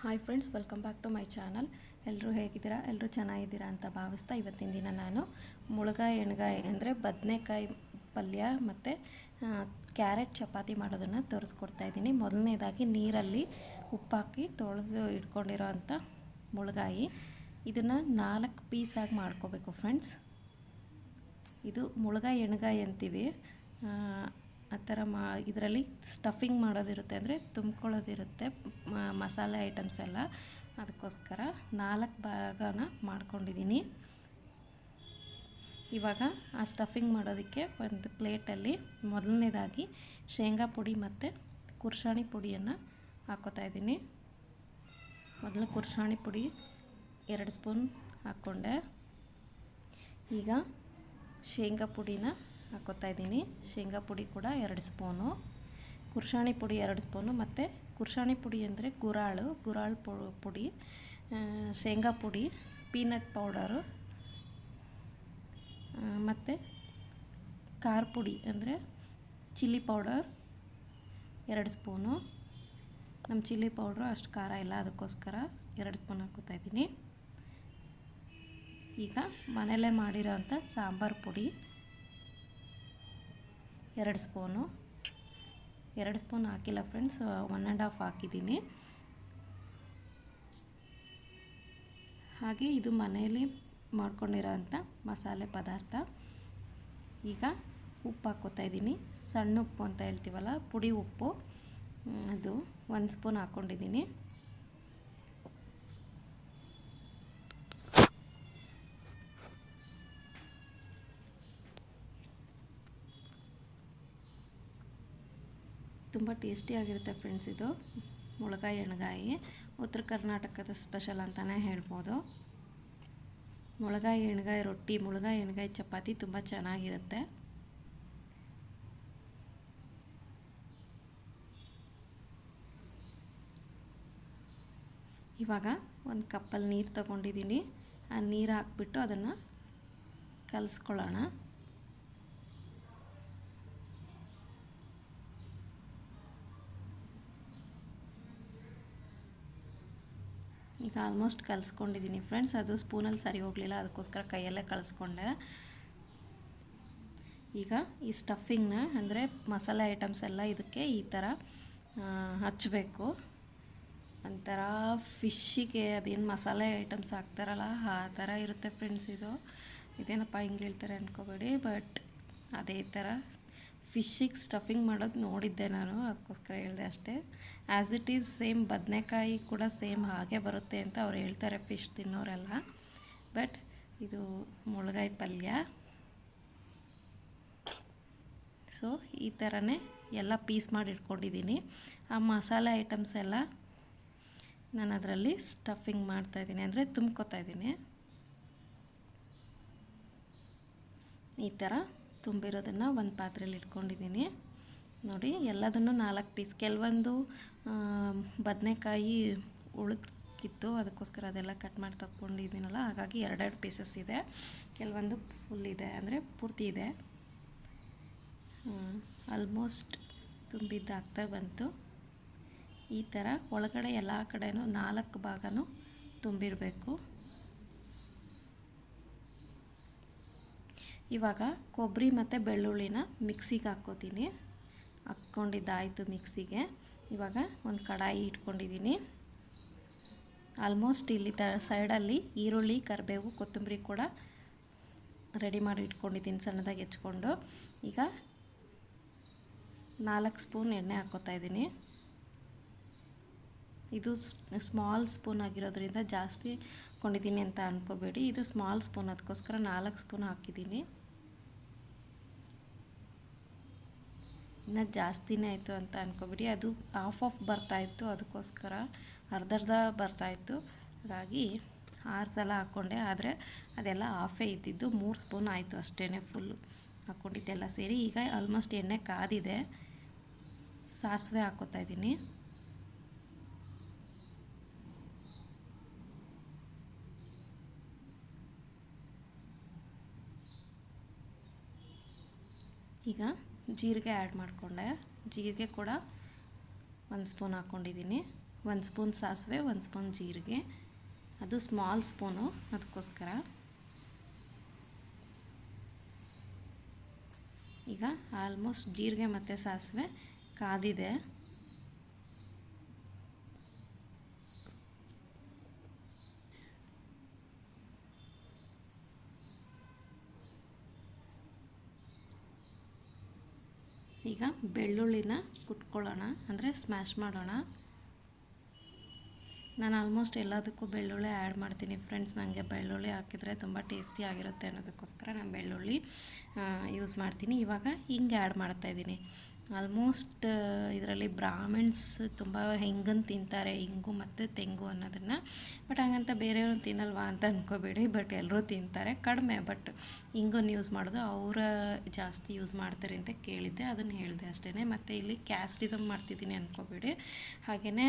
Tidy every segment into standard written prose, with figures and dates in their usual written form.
Hi friends, welcome back to my channel. ಎಲ್ಲರೂ ಹೇಗಿದ್ದೀರಾ? ಎಲ್ಲರೂ ಚೆನ್ನಾಗಿದ್ದೀರಾ ಅಂತ ಭಾವಿಸ್ತಾ ಇವತ್ತಿನ ದಿನ ನಾನು ಮುಳುಗಾಯಿ ಎಣ್ಗಾಯಿ ಅಂದರೆ ಬದನೆಕಾಯಿ ಪಲ್ಯ ಮತ್ತು ಕ್ಯಾರೆಟ್ ಚಪಾತಿ ಮಾಡೋದನ್ನು ತೋರಿಸ್ಕೊಡ್ತಾ ಇದ್ದೀನಿ. ಮೊದಲನೇದಾಗಿ ನೀರಲ್ಲಿ ಉಪ್ಪಾಕಿ ತೊಳೆದು ಇಟ್ಕೊಂಡಿರೋ ಅಂಥ ಮುಳುಗಾಯಿ, ಇದನ್ನು 4 ಪೀಸಾಗಿ ಮಾಡ್ಕೋಬೇಕು ಫ್ರೆಂಡ್ಸ್. ಇದು ಮುಳುಗಾಯಿ ಎಣ್ಗಾಯಿ ಅಂತೀವಿ. ಆ ಥರ ಇದರಲ್ಲಿ ಸ್ಟಫಿಂಗ್ ಮಾಡೋದಿರುತ್ತೆ, ಅಂದರೆ ತುಂಬ್ಕೊಳ್ಳೋದಿರುತ್ತೆ ಮಸಾಲೆ ಐಟಮ್ಸ್ ಎಲ್ಲ. ಅದಕ್ಕೋಸ್ಕರ 4 ಭಾಗನ ಮಾಡ್ಕೊಂಡಿದ್ದೀನಿ. ಇವಾಗ ಆ ಸ್ಟಫಿಂಗ್ ಮಾಡೋದಕ್ಕೆ ಒಂದು ಪ್ಲೇಟಲ್ಲಿ ಮೊದಲನೇದಾಗಿ ಶೇಂಗಾ ಪುಡಿ ಮತ್ತು ಕುರ್ಷಾಣಿ ಪುಡಿಯನ್ನು ಹಾಕ್ಕೋತಾ ಇದ್ದೀನಿ. ಮೊದಲು ಕುರ್ಷಾಣಿ ಪುಡಿ 2 ಸ್ಪೂನ್ ಹಾಕ್ಕೊಂಡೆ. ಈಗ ಶೇಂಗಾ ಪುಡಿನ ಹಾಕ್ಕೋತಾ ಇದ್ದೀನಿ. ಶೇಂಗಾ ಪುಡಿ ಕೂಡ 2 ಸ್ಪೂನು, ಕುರ್ಷಾಣಿ ಪುಡಿ 2 ಸ್ಪೂನು. ಮತ್ತು ಕುರ್ಷಾಣಿ ಪುಡಿ ಅಂದರೆ ಗುರಾಳು ಪುಡಿ, ಶೇಂಗಾ ಪುಡಿ, ಪೀನಟ್ ಪೌಡರು ಮತ್ತು ಖಾರ ಪುಡಿ ಅಂದರೆ ಚಿಲ್ಲಿ ಪೌಡರ್ 2 ಸ್ಪೂನು. ನಮ್ಮ ಚಿಲ್ಲಿ ಪೌಡ್ರು ಅಷ್ಟು ಖಾರ ಇಲ್ಲ, ಅದಕ್ಕೋಸ್ಕರ 2 ಸ್ಪೂನ್ ಹಾಕ್ಕೋತಾ ಇದ್ದೀನಿ. ಈಗ ಮನೆಯಲ್ಲೇ ಮಾಡಿರೋ ಅಂಥ ಸಾಂಬಾರು ಪುಡಿ 2 ಸ್ಪೂನು. 2 ಸ್ಪೂನ್ ಹಾಕಿಲ್ಲ ಫ್ರೆಂಡ್ಸ್, 1.5 ಹಾಕಿದ್ದೀನಿ. ಹಾಗೆ ಇದು ಮನೆಯಲ್ಲಿ ಮಾಡ್ಕೊಂಡಿರೋ ಅಂಥ ಮಸಾಲೆ ಪದಾರ್ಥ. ಈಗ ಉಪ್ಪು ಹಾಕ್ಕೋತಾ ಇದ್ದೀನಿ. ಸಣ್ಣ ಉಪ್ಪು ಅಂತ ಹೇಳ್ತೀವಲ್ಲ, ಪುಡಿ ಉಪ್ಪು, ಅದು 1 ಸ್ಪೂನ್ ಹಾಕ್ಕೊಂಡಿದ್ದೀನಿ. ತುಂಬ ಟೇಸ್ಟಿಯಾಗಿರುತ್ತೆ ಫ್ರೆಂಡ್ಸ್. ಇದು ಮುಳುಗಾಯಿ ಎಣ್ಗಾಯಿ ಉತ್ತರ ಕರ್ನಾಟಕದ ಸ್ಪೆಷಲ್ ಅಂತಲೇ ಹೇಳ್ಬೋದು. ಮುಳುಗಾಯಿ ಎಣ್ಗಾಯಿ ರೊಟ್ಟಿ, ಮುಳುಗಾಯಿ ಎಣ್ಗಾಯಿ ಚಪಾತಿ ತುಂಬ ಚೆನ್ನಾಗಿರುತ್ತೆ. ಇವಾಗ ಒಂದು ಕಪ್ಪಲ್ಲಿ ನೀರು ತಗೊಂಡಿದ್ದೀನಿ. ಆ ನೀರು ಹಾಕ್ಬಿಟ್ಟು ಅದನ್ನು ಕಲಿಸ್ಕೊಳ್ಳೋಣ. ಈಗ ಆಲ್ಮೋಸ್ಟ್ ಕಲಿಸ್ಕೊಂಡಿದ್ದೀನಿ ಫ್ರೆಂಡ್ಸ್. ಅದು ಸ್ಪೂನಲ್ಲಿ ಸರಿ ಹೋಗಲಿಲ್ಲ, ಅದಕ್ಕೋಸ್ಕರ ಕೈಯಲ್ಲೇ ಕಲಿಸ್ಕೊಂಡೆ. ಈಗ ಈ ಸ್ಟಫಿಂಗ್ನ ಅಂದರೆ ಮಸಾಲೆ ಐಟಮ್ಸ್ ಎಲ್ಲ ಇದಕ್ಕೆ ಈ ಥರ ಹಚ್ಚಬೇಕು. ಒಂಥರ ಫಿಶ್ಶಿಗೆ ಅದೇನು ಮಸಾಲೆ ಐಟಮ್ಸ್ ಹಾಕ್ತಾರಲ್ಲ ಆ ಥರ ಇರುತ್ತೆ ಫ್ರೆಂಡ್ಸ್. ಇದೇನಪ್ಪ ಹಿಂಗೆ ಹೇಳ್ತಾರೆ ಅಂದ್ಕೋಬೇಡಿ, ಬಟ್ ಅದೇ ಥರ ಫಿಶ್ಶಿಗೆ ಸ್ಟಫಿಂಗ್ ಮಾಡೋದು ನೋಡಿದ್ದೆ ನಾನು, ಅದಕ್ಕೋಸ್ಕರ ಹೇಳಿದೆ ಅಷ್ಟೇ. ಆ್ಯಸ್ ಇಟ್ ಈಸ್ ಸೇಮ್ ಬದನೆಕಾಯಿ ಕೂಡ ಸೇಮ್ ಹಾಗೆ ಬರುತ್ತೆ ಅಂತ ಅವ್ರು ಹೇಳ್ತಾರೆ ಫಿಶ್ ತಿನ್ನೋರೆಲ್ಲ. ಬಟ್ ಇದು ಮುಳುಗಾಯಿ ಪಲ್ಯ. ಸೊ ಈ ಥರನೇ ಎಲ್ಲ ಪೀಸ್ ಮಾಡಿ ಇಟ್ಕೊಂಡಿದ್ದೀನಿ. ಆ ಮಸಾಲೆ ಐಟಮ್ಸ್ ಎಲ್ಲ ನಾನು ಅದರಲ್ಲಿ ಸ್ಟಫಿಂಗ್ ಮಾಡ್ತಾಯಿದ್ದೀನಿ, ಅಂದರೆ ತುಂಬ್ಕೊತಾ ಇದ್ದೀನಿ. ಈ ಥರ ತುಂಬಿರೋದನ್ನು ಒಂದು ಪಾತ್ರೆಯಲ್ಲಿ ಇಟ್ಕೊಂಡಿದ್ದೀನಿ. ನೋಡಿ, ಎಲ್ಲದನ್ನು 4 ಪೀಸ್. ಕೆಲವೊಂದು ಬದನೆಕಾಯಿ ಉಳಿದ್ಕಿತ್ತು, ಅದಕ್ಕೋಸ್ಕರ ಅದೆಲ್ಲ ಕಟ್ ಮಾಡಿ ತಗೊಂಡಿದ್ದೀನಲ್ಲ, ಹಾಗಾಗಿ 2 ಪೀಸಸ್ ಇದೆ. ಕೆಲವೊಂದು ಫುಲ್ ಇದೆ, ಅಂದರೆ ಪೂರ್ತಿ ಇದೆ. ಆಲ್ಮೋಸ್ಟ್ ತುಂಬಿದ್ದಾಗ್ತಾ ಬಂತು. ಈ ಥರ ಒಳಗಡೆ ಎಲ್ಲ ಕಡೆನೂ 4 ಭಾಗನೂ ತುಂಬಿರಬೇಕು. ಇವಾಗ ಕೊಬ್ಬರಿ ಮತ್ತು ಬೆಳ್ಳುಳ್ಳಿನ ಮಿಕ್ಸಿಗೆ ಹಾಕ್ಕೊಂಡಿದ್ದಾಯಿತು ಮಿಕ್ಸಿಗೆ. ಇವಾಗ ಒಂದು ಕಡಾಯಿ ಇಟ್ಕೊಂಡಿದ್ದೀನಿ. ಆಲ್ಮೋಸ್ಟ್ ಇಲ್ಲಿ ಸೈಡಲ್ಲಿ ಈರುಳ್ಳಿ, ಕರಿಬೇವು, ಕೊತ್ತಂಬರಿ ಕೂಡ ರೆಡಿ ಮಾಡಿ ಇಟ್ಕೊಂಡಿದ್ದೀನಿ ಸಣ್ಣದಾಗಿ ಹೆಚ್ಕೊಂಡು. ಈಗ 4 ಸ್ಪೂನ್ ಎಣ್ಣೆ ಹಾಕ್ಕೋತಾ ಇದ್ದೀನಿ. ಇದು ಸ್ಮಾಲ್ ಸ್ಪೂನ್ ಆಗಿರೋದ್ರಿಂದ ಜಾಸ್ತಿ ಹಾಕ್ಕೊಂಡಿದ್ದೀನಿ ಅಂತ ಅಂದ್ಕೋಬೇಡಿ. ಇದು ಸ್ಮಾಲ್ ಸ್ಪೂನ್, ಅದಕ್ಕೋಸ್ಕರ 4 ಸ್ಪೂನ್ ಹಾಕಿದ್ದೀನಿ. ಇನ್ನು ಜಾಸ್ತಿನೇ ಆಯಿತು ಅಂತ ಅಂದ್ಕೋಬೇಡಿ. ಅದು ಆಫ್ ಬರ್ತಾಯಿತ್ತು, ಅದಕ್ಕೋಸ್ಕರ ಅರ್ಧ ಬರ್ತಾಯಿತ್ತು. ಹಾಗಾಗಿ 6 ಸಲ ಹಾಕ್ಕೊಂಡೆ, ಆದರೆ ಅದೆಲ್ಲ ಆಫೇ ಇದ್ದಿದ್ದು. 3 ಸ್ಪೂನ್ ಆಯಿತು ಅಷ್ಟೇ, ಫುಲ್ಲು ಹಾಕ್ಕೊಂಡಿದ್ದೆಲ್ಲ ಸೇರಿ. ಈಗ ಆಲ್ಮೋಸ್ಟ್ ಎಣ್ಣೆ ಕಾದಿದೆ. ಸಾಸಿವೆ ಹಾಕ್ಕೋತಾ ಇದ್ದೀನಿ. ಈಗ ಜೀರಿಗೆ ಆ್ಯಡ್ ಮಾಡಿಕೊಂಡೆ. ಜೀರಿಗೆ ಕೂಡ 1 ಸ್ಪೂನ್ ಹಾಕ್ಕೊಂಡಿದ್ದೀನಿ. 1 ಸ್ಪೂನ್ ಸಾಸಿವೆ, 1 ಸ್ಪೂನ್ ಜೀರಿಗೆ, ಅದು ಸ್ಮಾಲ್ ಸ್ಪೂನು, ಅದಕ್ಕೋಸ್ಕರ. ಈಗ ಆಲ್ಮೋಸ್ಟ್ ಜೀರಿಗೆ ಮತ್ತು ಸಾಸಿವೆ ಕಾದಿದೆ. ಈಗ ಬೆಳ್ಳುಳ್ಳಿನ ಕುಟ್ಕೊಳ್ಳೋಣ, ಅಂದರೆ ಸ್ಮ್ಯಾಶ್ ಮಾಡೋಣ. ನಾನು ಆಲ್ಮೋಸ್ಟ್ ಎಲ್ಲದಕ್ಕೂ ಬೆಳ್ಳುಳ್ಳಿ ಆ್ಯಡ್ ಮಾಡ್ತೀನಿ ಫ್ರೆಂಡ್ಸ್. ನನಗೆ ಬೆಳ್ಳುಳ್ಳಿ ಹಾಕಿದರೆ ತುಂಬ ಟೇಸ್ಟಿ ಆಗಿರುತ್ತೆ ಅನ್ನೋದಕ್ಕೋಸ್ಕರ ನಾನು ಬೆಳ್ಳುಳ್ಳಿ ಯೂಸ್ ಮಾಡ್ತೀನಿ. ಇವಾಗ ಹಿಂಗೆ ಆ್ಯಡ್ ಮಾಡ್ತಾಯಿದ್ದೀನಿ. ಆಲ್ಮೋಸ್ಟ್ ಇದರಲ್ಲಿ ಬ್ರಾಹ್ಮಿಣ್ಸ್ ತುಂಬ ಹಿಂಗನ್ನು ತಿಂತಾರೆ, ಹಿಂಗು ಮತ್ತು ತೆಂಗು ಅನ್ನೋದನ್ನು. ಬಟ್ ಹಾಗಂತ ಬೇರೆಯವ್ರು ತಿನ್ನಲ್ವಾ ಅಂತ ಅಂದ್ಕೋಬೇಡಿ, ಬಟ್ ಎಲ್ಲರೂ ತಿಂತಾರೆ, ಕಡಿಮೆ. ಬಟ್ ಹಿಂಗನ್ನು ಯೂಸ್ ಮಾಡೋದು ಅವರ ಜಾಸ್ತಿ ಯೂಸ್ ಮಾಡ್ತಾರೆ ಅಂತ ಕೇಳಿದ್ದೆ, ಅದನ್ನು ಹೇಳಿದೆ ಅಷ್ಟೇ. ಮತ್ತು ಇಲ್ಲಿ ಕ್ಯಾಸ್ಟಿಸಮ್ ಮಾಡ್ತಿದ್ದೀನಿ ಅಂದ್ಕೋಬೇಡಿ. ಹಾಗೆಯೇ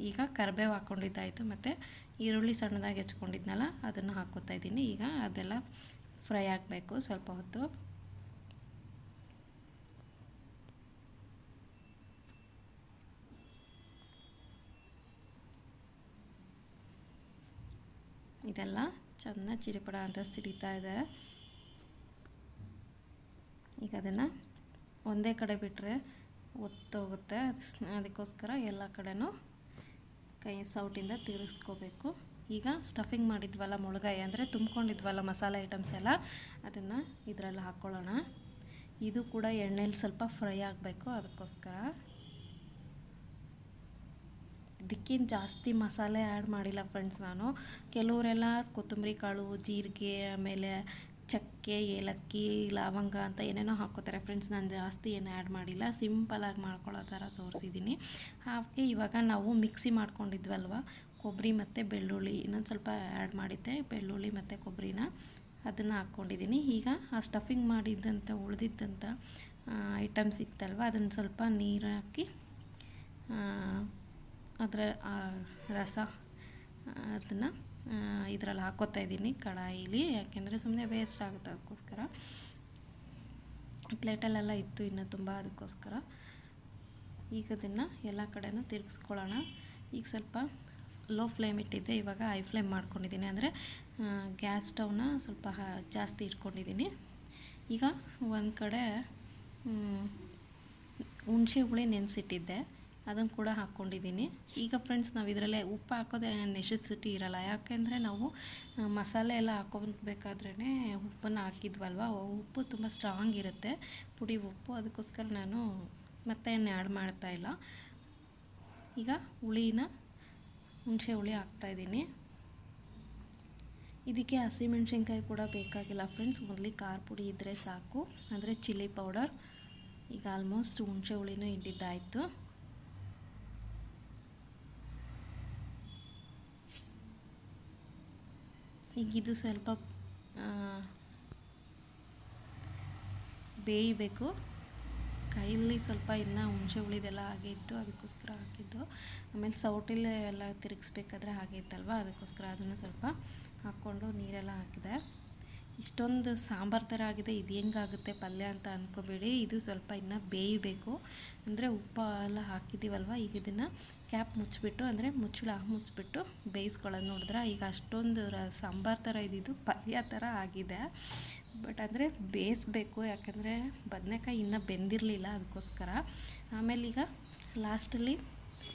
ಈಗ ಕರಿಬೇವು ಹಾಕ್ಕೊಂಡಿದ್ದಾಯಿತು, ಮತ್ತು ಈರುಳ್ಳಿ ಸಣ್ಣದಾಗಿ ಹೆಚ್ಕೊಂಡಿದ್ನಲ್ಲ ಅದನ್ನು ಹಾಕ್ಕೋತಾ ಇದ್ದೀನಿ. ಈಗ ಅದೆಲ್ಲ ಫ್ರೈ ಆಗಬೇಕು ಸ್ವಲ್ಪ ಹೊತ್ತು. ಇದೆಲ್ಲ ಚೆನ್ನಾಗಿ ಚಿರಿಪಡ ಅಂತ ಸಿಡಿತಾ ಇದೆ. ಈಗ ಅದನ್ನು ಒಂದೇ ಕಡೆ ಬಿಟ್ಟರೆ ಒತ್ತೋಗುತ್ತೆ, ಅದಕ್ಕೋಸ್ಕರ ಎಲ್ಲ ಕಡೆನೂ ಕೈ ಸೌಟಿಂದ ತಿರುಗಿಸ್ಕೋಬೇಕು. ಈಗ ಸ್ಟಫಿಂಗ್ ಮಾಡಿದ್ವಲ್ಲ ಮುಳುಗಾಯಿ, ಅಂದರೆ ತುಂಬ್ಕೊಂಡಿದ್ವಲ್ಲ ಮಸಾಲೆ ಐಟಮ್ಸ್ ಎಲ್ಲ, ಅದನ್ನು ಇದರಲ್ಲಿ ಹಾಕ್ಕೊಳ್ಳೋಣ. ಇದು ಕೂಡ ಎಣ್ಣೆಲಿ ಸ್ವಲ್ಪ ಫ್ರೈ ಆಗಬೇಕು, ಅದಕ್ಕೋಸ್ಕರ. ಇದಕ್ಕಿಂತ ಜಾಸ್ತಿ ಮಸಾಲೆ ಆ್ಯಡ್ ಮಾಡಿಲ್ಲ ಫ್ರೆಂಡ್ಸ್ ನಾನು. ಕೆಲವರೆಲ್ಲ ಕೊತ್ತಂಬರಿ ಕಾಳು, ಜೀರಿಗೆ, ಆಮೇಲೆ ಚಕ್ಕೆ, ಏಲಕ್ಕಿ, ಲವಂಗ ಅಂತ ಏನೇನೋ ಹಾಕ್ಕೋತಾರೆ ಫ್ರೆಂಡ್ಸ್. ನಾನು ಜಾಸ್ತಿ ಏನು ಆ್ಯಡ್ ಮಾಡಿಲ್ಲ, ಸಿಂಪಲಾಗಿ ಮಾಡ್ಕೊಳ್ಳೋ ಥರ ತೋರಿಸಿದ್ದೀನಿ. ಹಾಗೆ ಇವಾಗ ನಾವು ಮಿಕ್ಸಿ ಮಾಡ್ಕೊಂಡಿದ್ವಲ್ವ ಕೊಬ್ಬರಿ ಮತ್ತು ಬೆಳ್ಳುಳ್ಳಿ, ಇನ್ನೊಂದು ಸ್ವಲ್ಪ ಆ್ಯಡ್ ಮಾಡಿದ್ದೆ ಬೆಳ್ಳುಳ್ಳಿ ಮತ್ತು ಕೊಬ್ಬರಿನ, ಅದನ್ನು ಹಾಕ್ಕೊಂಡಿದ್ದೀನಿ. ಈಗ ಆ ಸ್ಟಫಿಂಗ್ ಮಾಡಿದ್ದಂಥ ಉಳಿದಿದ್ದಂಥ ಐಟಮ್ಸ್ ಇತ್ತಲ್ವ, ಅದನ್ನು ಸ್ವಲ್ಪ ನೀರು ಹಾಕಿ ಅದರ ರಸ ಅದನ್ನು ಇದರಲ್ಲಿ ಹಾಕ್ಕೋತಾ ಇದ್ದೀನಿ ಕಡಾಯಿಲಿ, ಯಾಕೆಂದರೆ ಸುಮ್ಮನೆ ವೇಸ್ಟ್ ಆಗುತ್ತೆ, ಅದಕ್ಕೋಸ್ಕರ. ಪ್ಲೇಟಲ್ಲೆಲ್ಲ ಇತ್ತು ಇನ್ನೂ ತುಂಬ, ಅದಕ್ಕೋಸ್ಕರ. ಈಗ ಅದನ್ನು ಎಲ್ಲ ಕಡೆನೂ ತಿರುಗಿಸ್ಕೊಳ್ಳೋಣ. ಈಗ ಸ್ವಲ್ಪ ಲೋ ಫ್ಲೇಮ್ ಇಟ್ಟಿದ್ದೆ, ಇವಾಗ ಹೈ ಫ್ಲೇಮ್ ಮಾಡ್ಕೊಂಡಿದ್ದೀನಿ, ಅಂದರೆ ಗ್ಯಾಸ್ ಸ್ಟವ್ನ ಸ್ವಲ್ಪ ಜಾಸ್ತಿ ಇಟ್ಕೊಂಡಿದ್ದೀನಿ. ಈಗ ಒಂದು ಕಡೆ ಹುಣಸೆ ಹುಳಿ ನೆನೆಸಿಟ್ಟಿದ್ದೆ, ಅದನ್ನು ಕೂಡ ಹಾಕ್ಕೊಂಡಿದ್ದೀನಿ. ಈಗ ಫ್ರೆಂಡ್ಸ್ ನಾವು ಇದರಲ್ಲೇ ಉಪ್ಪು ಹಾಕೋದೇ ನೆಸೆಸಿಟಿ ಇರಲ್ಲ, ಯಾಕೆಂದರೆ ನಾವು ಮಸಾಲೆ ಎಲ್ಲ ಹಾಕೋಬೇಕಾದ್ರೇ ಉಪ್ಪನ್ನು ಹಾಕಿದ್ವಲ್ವ, ಉಪ್ಪು ತುಂಬ ಸ್ಟ್ರಾಂಗ್ ಇರುತ್ತೆ, ಪುಡಿ ಉಪ್ಪು, ಅದಕ್ಕೋಸ್ಕರ ನಾನು ಮತ್ತೆ ಏನು ಆ್ಯಡ್ ಮಾಡ್ತಾಯಿಲ್ಲ. ಈಗ ಹುಣಸೆ ಹುಳಿ ಹಾಕ್ತಾಯಿದ್ದೀನಿ. ಇದಕ್ಕೆ ಹಸಿಮೆಣ್ಸಿನ್ಕಾಯಿ ಕೂಡ ಬೇಕಾಗಿಲ್ಲ ಫ್ರೆಂಡ್ಸ್, ಓನ್ಲಿ ಖಾರ ಪುಡಿ ಇದ್ದರೆ ಸಾಕು, ಅಂದರೆ ಚಿಲ್ಲಿ ಪೌಡರ್. ಈಗ ಆಲ್ಮೋಸ್ಟ್ ಹುಣಸೆ ಹುಳಿನೂ ಇಟ್ಟಿದ್ದಾಯಿತು. ಈಗ ಇದು ಸ್ವಲ್ಪ ಬೇಯಬೇಕು. ಕೈಯಲ್ಲಿ ಸ್ವಲ್ಪ ಇನ್ನೂ ಹುಣಸೆ ಹುಳಿದೆಲ್ಲ ಹಾಗೆ ಇತ್ತು, ಅದಕ್ಕೋಸ್ಕರ ಹಾಕಿದ್ದು. ಆಮೇಲೆ ಸೌಟಲ್ಲೇ ಎಲ್ಲ ತಿರುಗಿಸ್ಬೇಕಾದ್ರೆ ಹಾಗೆ ಇತ್ತಲ್ವ, ಅದಕ್ಕೋಸ್ಕರ ಅದನ್ನು ಸ್ವಲ್ಪ ಹಾಕ್ಕೊಂಡು ನೀರೆಲ್ಲ ಹಾಕಿದೆ. ಇಷ್ಟೊಂದು ಸಾಂಬಾರು ಥರ ಆಗಿದೆ, ಇದು ಹೆಂಗಾಗುತ್ತೆ ಪಲ್ಯ ಅಂತ ಅಂದ್ಕೋಬೇಡಿ. ಇದು ಸ್ವಲ್ಪ ಇನ್ನೂ ಬೇಯಬೇಕು, ಅಂದರೆ ಉಪ್ಪು ಎಲ್ಲ ಹಾಕಿದ್ದೀವಲ್ವ. ಈಗ ಇದನ್ನು ಕ್ಯಾಪ್ ಮುಚ್ಚಿಬಿಟ್ಟು, ಅಂದರೆ ಮುಚ್ಚಿಬಿಟ್ಟು ಬೇಯಿಸ್ಕೊಳ್ಳೋದು. ನೋಡಿದ್ರೆ ಈಗ ಅಷ್ಟೊಂದು ಸಾಂಬಾರು ಥರ ಇದ್ದಿದ್ದು ಪಲ್ಯ ಥರ ಆಗಿದೆ. ಬಟ್ ಅಂದರೆ ಬೇಯಿಸ್ಬೇಕು, ಯಾಕಂದರೆ ಬದನೆಕಾಯಿ ಇನ್ನೂ ಬೆಂದಿರಲಿಲ್ಲ, ಅದಕ್ಕೋಸ್ಕರ. ಆಮೇಲೆ ಈಗ ಲಾಸ್ಟಲ್ಲಿ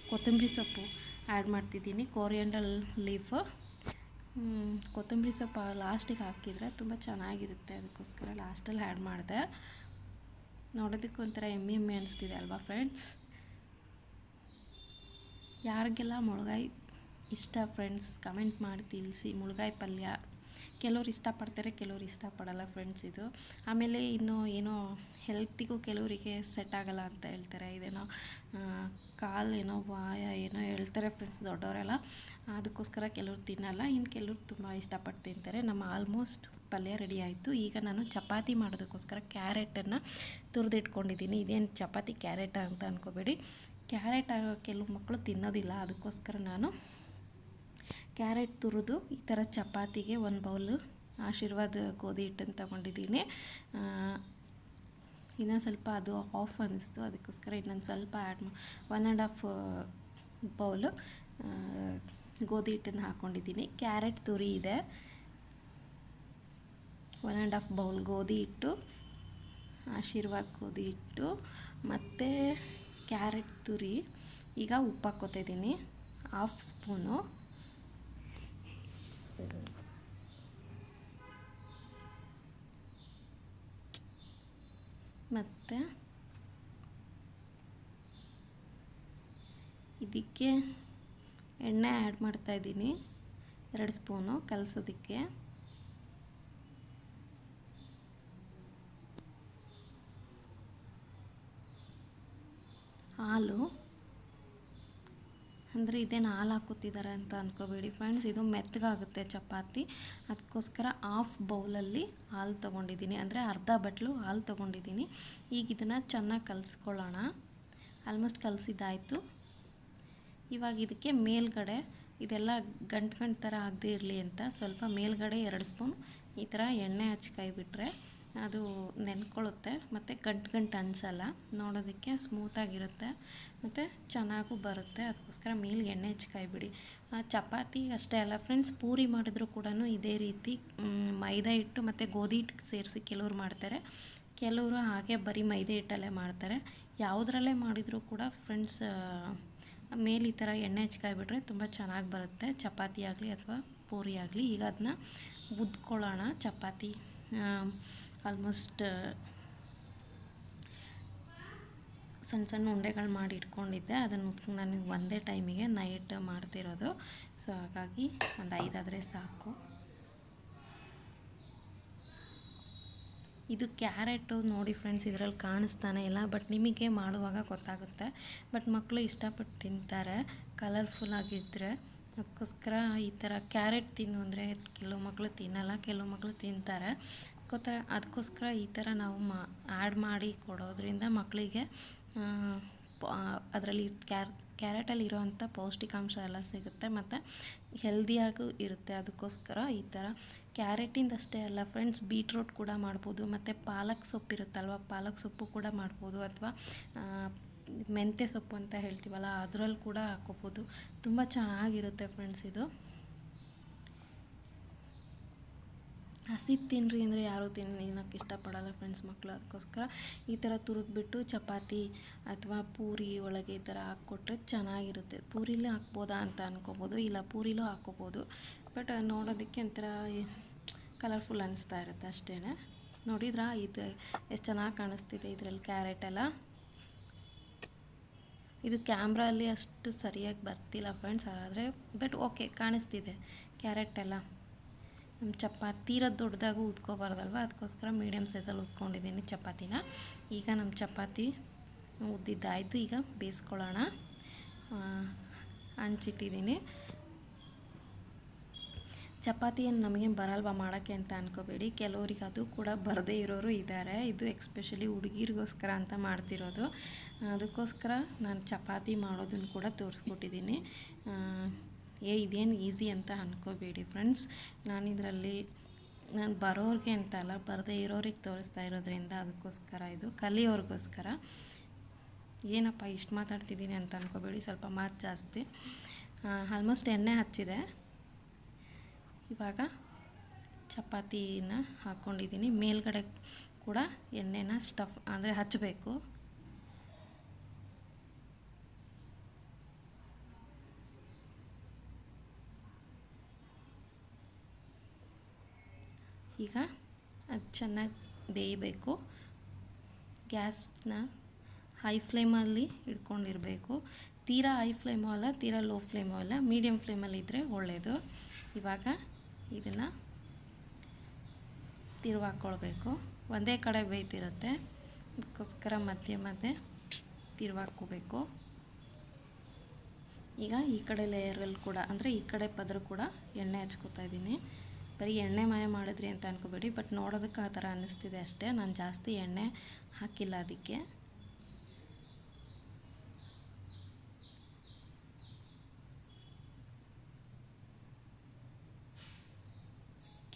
ಕೊತ್ತಂಬರಿ ಸೊಪ್ಪು ಆ್ಯಡ್ ಮಾಡ್ತಿದ್ದೀನಿ, ಕೊರಿಯಾಂಡರ್ ಲೀಫು. ಕೊತ್ತಂಬರಿ ಸೊಪ್ಪು ಲಾಸ್ಟಿಗೆ ಹಾಕಿದರೆ ತುಂಬ ಚೆನ್ನಾಗಿರುತ್ತೆ, ಅದಕ್ಕೋಸ್ಕರ ಲಾಸ್ಟಲ್ಲಿ ಆ್ಯಡ್ ಮಾಡಿದೆ. ನೋಡೋದಕ್ಕೆ ಒಂಥರ ಎಮ್ಮೆ ಅನಿಸ್ತಿದೆ ಅಲ್ವಾ ಫ್ರೆಂಡ್ಸ್. ಯಾರಿಗೆಲ್ಲ ಮುಳುಗಾಯಿ ಇಷ್ಟ ಫ್ರೆಂಡ್ಸ್ ಕಮೆಂಟ್ ಮಾಡಿ ತಿಳಿಸಿ. ಮುಳುಗಾಯಿ ಪಲ್ಯ ಕೆಲವ್ರು ಇಷ್ಟಪಡ್ತಾರೆ, ಕೆಲವ್ರು ಇಷ್ಟಪಡಲ್ಲ ಫ್ರೆಂಡ್ಸ್ ಇದು. ಆಮೇಲೆ ಇನ್ನು ಏನೋ ಹೆಲ್ತಿಗೂ ಕೆಲವರಿಗೆ ಸೆಟ್ ಆಗಲ್ಲ ಅಂತ ಹೇಳ್ತಾರೆ, ಇದೇನೋ ಕಾಲು ಏನೋ ವಾಯ ಏನೋ ಹೇಳ್ತಾರೆ ಫ್ರೆಂಡ್ಸ್ ದೊಡ್ಡವರೆಲ್ಲ, ಅದಕ್ಕೋಸ್ಕರ ಕೆಲವ್ರು ತಿನ್ನಲ್ಲ, ಇನ್ನು ಕೆಲವ್ರು ತುಂಬ ಇಷ್ಟಪಟ್ಟು ತಿಂತಾರೆ. ನಮ್ಮ ಆಲ್ಮೋಸ್ಟ್ ಪಲ್ಯ ರೆಡಿ ಆಯಿತು. ಈಗ ನಾನು ಚಪಾತಿ ಮಾಡೋದಕ್ಕೋಸ್ಕರ ಕ್ಯಾರೆಟನ್ನು ತುರಿದಿಟ್ಕೊಂಡಿದ್ದೀನಿ. ಇದೇನು ಚಪಾತಿ ಕ್ಯಾರೆಟ್ ಅಂತ ಅಂದ್ಕೋಬೇಡಿ, ಕ್ಯಾರೆಟ್ ಕೆಲವು ಮಕ್ಕಳು ತಿನ್ನೋದಿಲ್ಲ, ಅದಕ್ಕೋಸ್ಕರ ನಾನು ಕ್ಯಾರೆಟ್ ತುರಿದು ಈ ಥರ ಚಪಾತಿಗೆ ಒಂದು ಬೌಲು ಆಶೀರ್ವಾದ ಗೋಧಿ ಹಿಟ್ಟನ್ನು ತಗೊಂಡಿದ್ದೀನಿ. ಇನ್ನೊಂದು ಸ್ವಲ್ಪ ಅದು ಆಫ್ ಅನ್ನಿಸ್ತು, ಅದಕ್ಕೋಸ್ಕರ ಇನ್ನೊಂದು ಸ್ವಲ್ಪ 1.5 ಬೌಲು ಗೋಧಿ ಹಿಟ್ಟನ್ನು ಹಾಕ್ಕೊಂಡಿದ್ದೀನಿ. ಕ್ಯಾರೆಟ್ ತುರಿ ಇದೆ, 1.5 ಬೌಲ್ ಗೋಧಿ ಹಿಟ್ಟು, ಆಶೀರ್ವಾದ್ ಗೋಧಿ ಹಿಟ್ಟು ಮತ್ತು ಕ್ಯಾರೆಟ್ ತುರಿ. ಈಗ ಉಪ್ಪು ಹಾಕ್ಕೊತಿದ್ದೀನಿ 1/2 ಸ್ಪೂನು. ಮತ್ತು ಇದಕ್ಕೆ ಎಣ್ಣೆ ಆ್ಯಡ್ ಮಾಡ್ತಾಯಿದ್ದೀನಿ 2 ಸ್ಪೂನು ಕಲಸೋದಕ್ಕೆ. ಹಾಲು ಅಂದರೆ ಇದೇನು ಹಾಲು ಹಾಕೋತಿದ್ದಾರೆ ಅಂತ ಅಂದ್ಕೋಬೇಡಿ ಫ್ರೆಂಡ್ಸ್, ಇದು ಮೆತ್ತಗಾಗುತ್ತೆ ಚಪಾತಿ. ಅದಕ್ಕೋಸ್ಕರ 1/2 ಬೌಲಲ್ಲಿ ಹಾಲು ತೊಗೊಂಡಿದ್ದೀನಿ, ಅಂದರೆ ಅರ್ಧ ಬಟ್ಲು ಹಾಲು ತೊಗೊಂಡಿದ್ದೀನಿ. ಈಗ ಇದನ್ನು ಚೆನ್ನಾಗಿ ಕಲಿಸ್ಕೊಳ್ಳೋಣ. ಆಲ್ಮೋಸ್ಟ್ ಕಲಸಿದ್ದಾಯಿತು. ಇವಾಗ ಇದಕ್ಕೆ ಮೇಲ್ಗಡೆ ಇದೆಲ್ಲ ಗಂಟು ಥರ ಆಗದೇ ಇರಲಿ ಅಂತ ಸ್ವಲ್ಪ ಮೇಲ್ಗಡೆ 2 ಸ್ಪೂನ್ ಈ ಥರ ಎಣ್ಣೆ ಹಚ್ಚಿ ಕೈ ಬಿಟ್ಟರೆ ಅದು ನೆನ್ಕೊಳ್ಳುತ್ತೆ ಮತ್ತು ಗಂಟು ಅನಿಸಲ್ಲ, ನೋಡೋದಕ್ಕೆ ಸ್ಮೂತಾಗಿರುತ್ತೆ ಮತ್ತು ಚೆನ್ನಾಗೂ ಬರುತ್ತೆ. ಅದಕ್ಕೋಸ್ಕರ ಮೇಲೆ ಎಣ್ಣೆ ಹಚ್ಚಿ ಕೈ ಬಿಡಿ. ಚಪಾತಿ ಅಷ್ಟೇ ಅಲ್ಲ ಫ್ರೆಂಡ್ಸ್, ಪೂರಿ ಮಾಡಿದ್ರು ಕೂಡ ಇದೇ ರೀತಿ ಮೈದಾ ಹಿಟ್ಟು ಮತ್ತು ಗೋಧಿ ಹಿಟ್ಟು ಸೇರಿಸಿ ಕೆಲವ್ರು ಮಾಡ್ತಾರೆ, ಕೆಲವರು ಹಾಗೆ ಬರೀ ಮೈದಾ ಹಿಟ್ಟಲ್ಲೇ ಮಾಡ್ತಾರೆ. ಯಾವುದರಲ್ಲೇ ಮಾಡಿದರೂ ಕೂಡ ಫ್ರೆಂಡ್ಸ್ ಮೇಲೆ ಈ ಥರ ಎಣ್ಣೆ ಹಚ್ಕಾಯಿ ಬಿಟ್ಟರೆ ತುಂಬ ಚೆನ್ನಾಗಿ ಬರುತ್ತೆ, ಚಪಾತಿ ಆಗಲಿ ಅಥವಾ ಪೂರಿ ಆಗಲಿ. ಈಗ ಅದನ್ನ ಉದ್ಕೊಳ್ಳೋಣ. ಚಪಾತಿ ಆಲ್ಮೋಸ್ಟ್ ಸಣ್ಣ ಉಂಡೆಗಳು ಮಾಡಿ ಇಟ್ಕೊಂಡಿದ್ದೆ, ಅದನ್ನು ನನಗೆ ಒಂದೇ ಟೈಮಿಗೆ ನೈಟ್ ಮಾಡ್ತಿರೋದು, ಸೊ ಹಾಗಾಗಿ ಒಂದು 5 ಆದರೆ ಸಾಕು. ಇದು ಕ್ಯಾರೆಟು ನೋಡಿ ಫ್ರೆಂಡ್ಸ್, ಇದರಲ್ಲಿ ಕಾಣಿಸ್ತಾನೆ ಇಲ್ಲ, ಬಟ್ ನಿಮಗೆ ಮಾಡುವಾಗ ಗೊತ್ತಾಗುತ್ತೆ. ಬಟ್ ಮಕ್ಕಳು ಇಷ್ಟಪಟ್ಟು ತಿಂತಾರೆ ಕಲರ್ಫುಲ್ಲಾಗಿದ್ದರೆ. ಅದಕ್ಕೋಸ್ಕರ ಈ ಥರ ಕ್ಯಾರೆಟ್ ತಿನ್ನು ಅಂದರೆ ಕೆಲವು ಮಕ್ಕಳು ತಿನ್ನಲ್ಲ, ಕೆಲವು ಮಕ್ಕಳು ತಿಂತಾರೆ. ಅದಕ್ಕೋಸ್ಕರ ಈ ಥರ ನಾವು ಆ್ಯಡ್ ಮಾಡಿ ಕೊಡೋದ್ರಿಂದ ಮಕ್ಕಳಿಗೆ ಅದರಲ್ಲಿ ಕ್ಯಾರೆಟಲ್ಲಿ ಇರೋವಂಥ ಪೌಷ್ಟಿಕಾಂಶ ಎಲ್ಲ ಸಿಗುತ್ತೆ ಮತ್ತು ಹೆಲ್ದಿಯಾಗೂ ಇರುತ್ತೆ. ಅದಕ್ಕೋಸ್ಕರ ಈ ಥರ ಕ್ಯಾರೆಟಿಂದಷ್ಟೇ ಅಲ್ಲ ಫ್ರೆಂಡ್ಸ್, ಬೀಟ್ರೂಟ್ ಕೂಡ ಮಾಡ್ಬೋದು, ಮತ್ತು ಪಾಲಕ್ ಸೊಪ್ಪು ಇರುತ್ತಲ್ವ, ಪಾಲಕ್ ಸೊಪ್ಪು ಕೂಡ ಮಾಡ್ಬೋದು, ಅಥವಾ ಮೆಂತ್ಯ ಸೊಪ್ಪು ಅಂತ ಹೇಳ್ತೀವಲ್ಲ ಅದರಲ್ಲಿ ಕೂಡ ಹಾಕ್ಕೋಬೋದು. ತುಂಬ ಚೆನ್ನಾಗಿರುತ್ತೆ ಫ್ರೆಂಡ್ಸ್. ಇದು ಹಸಿದು ತಿನ್ನಿರಿ ಅಂದರೆ ಯಾರೂ ತಿನ್ನೋಕ್ಕೆ ಇಷ್ಟಪಡಲ್ಲ ಫ್ರೆಂಡ್ಸ್ ಮಕ್ಕಳು. ಅದಕ್ಕೋಸ್ಕರ ಈ ಥರ ತುರಿದ್ಬಿಟ್ಟು ಚಪಾತಿ ಅಥವಾ ಪೂರಿ ಒಳಗೆ ಈ ಥರ ಹಾಕ್ಕೊಟ್ರೆ ಚೆನ್ನಾಗಿರುತ್ತೆ. ಪೂರಿಲೇ ಹಾಕ್ಬೋದಾ ಅಂತ ಅನ್ಕೋಬೋದು, ಇಲ್ಲ ಪೂರಿಲೂ ಹಾಕ್ಕೋಬೋದು, ಬಟ್ ನೋಡೋದಕ್ಕೆ ಒಂಥರ ಕಲರ್ಫುಲ್ ಅನಿಸ್ತಾ ಇರುತ್ತೆ ಅಷ್ಟೇ. ನೋಡಿದ್ರಾ ಇದು ಎಷ್ಟು ಚೆನ್ನಾಗಿ ಕಾಣಿಸ್ತಿದೆ ಇದರಲ್ಲಿ ಕ್ಯಾರೆಟ್ ಎಲ್ಲ. ಇದು ಕ್ಯಾಮ್ರಲ್ಲಿ ಅಷ್ಟು ಸರಿಯಾಗಿ ಬರ್ತಿಲ್ಲ ಫ್ರೆಂಡ್ಸ್, ಆದರೆ ಬಟ್ ಓಕೆ ಕಾಣಿಸ್ತಿದೆ ಕ್ಯಾರೆಟ್ ಎಲ್ಲ. ನಮ್ಮ ಚಪಾತಿ ತೀರ ದೊಡ್ಡದಾಗೂ ಉದ್ಕೋಬಾರ್ದಲ್ವ, ಅದಕ್ಕೋಸ್ಕರ ಮೀಡಿಯಮ್ ಸೈಜಲ್ಲಿ ಉದ್ಕೊಂಡಿದ್ದೀನಿ ಚಪಾತಿನ. ಈಗ ನಮ್ಮ ಚಪಾತಿ ಉದ್ದಿದ್ದಾಯಿತು, ಈಗ ಬೇಯಿಸ್ಕೊಳ್ಳೋಣ. ಹಂಚಿಟ್ಟಿದ್ದೀನಿ. ಚಪಾತಿ ಏನು ನಮಗೆ ಬರಲ್ವ ಮಾಡೋಕ್ಕೆ ಅಂತ ಅನ್ಕೋಬೇಡಿ, ಕೆಲವರಿಗೆ ಅದು ಕೂಡ ಬರದೇ ಇರೋರು ಇದ್ದಾರೆ. ಇದು ಎಕ್ಸ್ಪೆಷಲಿ ಹುಡುಗಿರಿಗೋಸ್ಕರ ಅಂತ ಮಾಡ್ತಿರೋದು. ಅದಕ್ಕೋಸ್ಕರ ನಾನು ಚಪಾತಿ ಮಾಡೋದನ್ನು ಕೂಡ ತೋರಿಸ್ಕೊಟ್ಟಿದ್ದೀನಿ. ಇದೇನು ಈಸಿ ಅಂತ ಅಂದ್ಕೋಬೇಡಿ ಫ್ರೆಂಡ್ಸ್, ನಾನು ಬರೋರಿಗೆ ಅಂತ ಅಲ್ಲ, ಬರದೇ ಇರೋರಿಗೆ ತೋರಿಸ್ತಾ ಇರೋದ್ರಿಂದ, ಅದಕ್ಕೋಸ್ಕರ ಇದು ಕಲಿಯೋರಿಗೋಸ್ಕರ. ಏನಪ್ಪ ಇಷ್ಟು ಮಾತಾಡ್ತಿದ್ದೀನಿ ಅಂತ ಅಂದ್ಕೋಬೇಡಿ, ಸ್ವಲ್ಪ ಮಾತು ಜಾಸ್ತಿ. ಆಲ್ಮೋಸ್ಟ್ ಎಣ್ಣೆ ಹಚ್ಚಿದೆ. ಇವಾಗ ಚಪಾತಿನ ಹಾಕ್ಕೊಂಡಿದ್ದೀನಿ, ಮೇಲ್ಗಡೆ ಕೂಡ ಎಣ್ಣೆನ ಸ್ಟಫ್ ಅಂದರೆ ಹಚ್ಚಬೇಕು. ಈಗ ಅದು ಚೆನ್ನಾಗಿ ಬೇಯಬೇಕು. ಗ್ಯಾಸ್ನ ಹೈ ಫ್ಲೇಮಲ್ಲಿ ಇಟ್ಕೊಂಡಿರಬೇಕು. ತೀರಾ ಹೈ ಫ್ಲೇಮು ಅಲ್ಲ, ತೀರಾ ಲೋ ಫ್ಲೇಮು ಅಲ್ಲ, ಮೀಡಿಯಮ್ ಫ್ಲೇಮಲ್ಲಿ ಇದ್ದರೆ ಒಳ್ಳೆಯದು. ಇವಾಗ ಇದನ್ನು ತಿರುವಾಕ್ಕೊಳ್ಬೇಕು. ಒಂದೇ ಕಡೆ ಬೇಯ್ತಿರುತ್ತೆ, ಅದಕ್ಕೋಸ್ಕರ ಮಧ್ಯೆ ಮಧ್ಯೆ ತಿರುವಾಕ್ಕೋಬೇಕು. ಈಗ ಈ ಕಡೆ ಲೇಯರಲ್ಲಿ ಕೂಡ ಅಂದರೆ ಈ ಕಡೆ ಪದರು ಕೂಡ ಎಣ್ಣೆ ಹಚ್ಕೋತಾ ಇದ್ದೀನಿ. ಬರೀ ಎಣ್ಣೆ ಮಯ ಮಾಡಿದ್ರಿ ಅಂತ ಅನ್ಕೋಬೇಡಿ, ಬಟ್ ನೋಡೋದಕ್ಕೆ ಆ ಥರ ಅನ್ನಿಸ್ತಿದೆ ಅಷ್ಟೇ. ನಾನು ಜಾಸ್ತಿ ಎಣ್ಣೆ ಹಾಕಿಲ್ಲ ಅದಕ್ಕೆ.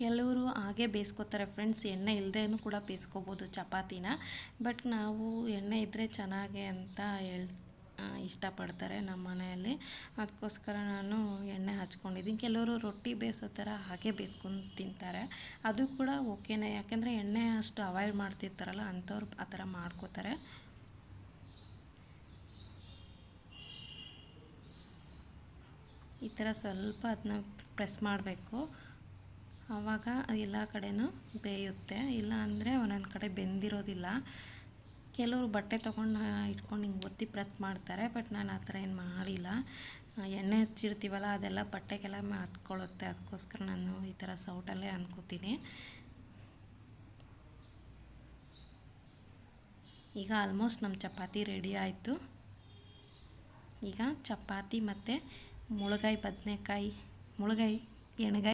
ಕೆಲವರು ಹಾಗೆ ಬೇಯಿಸ್ಕೊತಾರೆ ಫ್ರೆಂಡ್ಸ್, ಎಣ್ಣೆ ಇಲ್ಲದೇನೂ ಕೂಡ ಬೇಯಿಸ್ಕೋಬೋದು ಚಪಾತಿನ. ಬಟ್ ನಾವು ಎಣ್ಣೆ ಇದ್ದರೆ ಚೆನ್ನಾಗೆ ಅಂತ ಇಷ್ಟಪಡ್ತಾರೆ ನಮ್ಮ ಮನೆಯಲ್ಲಿ. ಅದಕ್ಕೋಸ್ಕರ ನಾನು ಎಣ್ಣೆ ಹಚ್ಕೊಂಡಿದ್ದೀನಿ. ಕೆಲವರು ರೊಟ್ಟಿ ಬೇಯಿಸೋ ಥರ ಹಾಗೆ ಬೇಯಿಸ್ಕೊಂಡು ತಿಂತಾರೆ, ಅದು ಕೂಡ ಓಕೆನೇ. ಯಾಕೆಂದರೆ ಎಣ್ಣೆ ಅಷ್ಟು ಅವಾಯ್ಡ್ ಮಾಡ್ತಿರ್ತಾರಲ್ಲ ಅಂಥವ್ರು ಆ ಥರ ಮಾಡ್ಕೋತಾರೆ. ಈ ಥರ ಸ್ವಲ್ಪ ಅದನ್ನ ಪ್ರೆಸ್ ಮಾಡಬೇಕು, ಆವಾಗ ಎಲ್ಲ ಕಡೆನೂ ಬೇಯುತ್ತೆ. ಇಲ್ಲ ಅಂದರೆ ಒಂದೊಂದು ಕಡೆ ಬೆಂದಿರೋದಿಲ್ಲ. ಕೆಲವರು ಬಟ್ಟೆ ತೊಗೊಂಡು ಇಟ್ಕೊಂಡು ಹಿಂಗೆ ಒತ್ತಿ ಪ್ರೆಸ್ ಮಾಡ್ತಾರೆ, ಬಟ್ ನಾನು ಆ ಥರ ಏನು ಮಾಡಿಲ್ಲ. ಎಣ್ಣೆ ಹಚ್ಚಿರ್ತೀವಲ್ಲ ಅದೆಲ್ಲ ಬಟ್ಟೆಗೆಲ್ಲ ಹತ್ಕೊಳ್ಳುತ್ತೆ, ಅದಕ್ಕೋಸ್ಕರ ನಾನು ಈ ಥರ ಸೌಟಲ್ಲೇ ಅನ್ಕೋತೀನಿ. ಈಗ ಆಲ್ಮೋಸ್ಟ್ ನಮ್ಮ ಚಪಾತಿ ರೆಡಿ ಆಯಿತು. ಈಗ ಚಪಾತಿ ಮತ್ತು ಮುಳುಗಾಯಿ ಬದನೆಕಾಯಿ, ಮುಳುಗಾಯಿ ಎಣ್ಗಾಯಿ